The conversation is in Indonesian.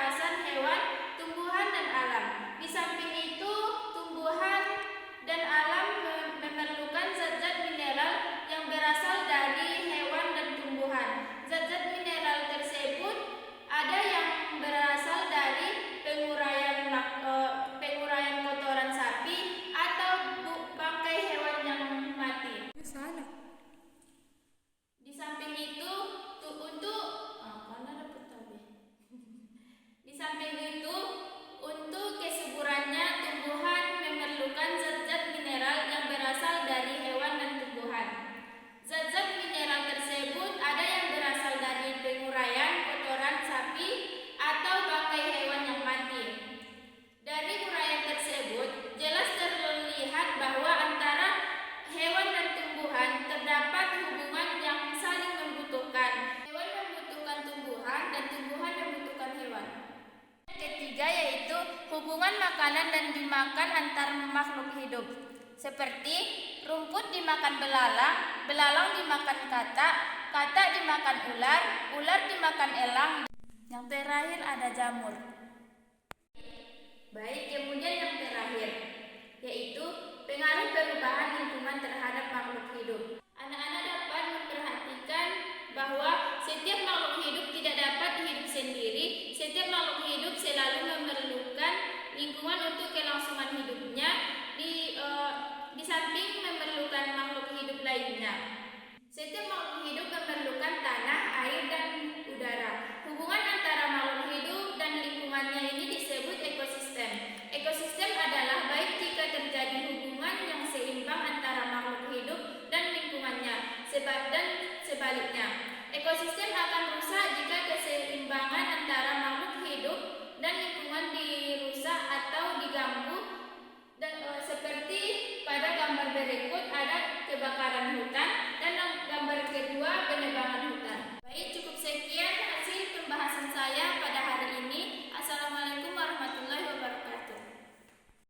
keberharasan hewan, tumbuhan, dan alam. Di samping itu, tumbuhan dan alam memerlukan zat-zat mineral yang berasal dari hewan dan tumbuhan. Zat-zat mineral tersebut ada yang berasal dari penguraian kotoran sapi atau bangkai hewan yang mati. Di samping itu, untuk kesuburannya, tumbuhan memerlukan zat-zat mineral yang berasal dari hewan dan tumbuhan. Zat-zat mineral tersebut ada yang berasal dari penguraian kotoran sapi atau bangkai hewan yang mati. Dari uraian tersebut, jelas terlihat bahwa antara hewan dan tumbuhan terdapat hubungan yang saling membutuhkan. Hewan membutuhkan tumbuhan dan tumbuhan membutuhkan hewan. Ketiga yaitu hubungan makanan dan dimakan antar makhluk hidup. Seperti rumput dimakan belalang, belalang dimakan katak, katak dimakan ular, ular dimakan elang. Yang terakhir ada jamur. Baik, kemudian yang terakhir yaitu pengaruh perubahan lingkungan terhadap makhluk hidup. Anak-anak dapat memperhatikan bahwa setiap makhluk hidup tidak dapat hidup sendiri. Setiap makhluk hidup selalu memerlukan lingkungan untuk kelangsungan hidupnya, di samping memerlukan makhluk hidup lainnya.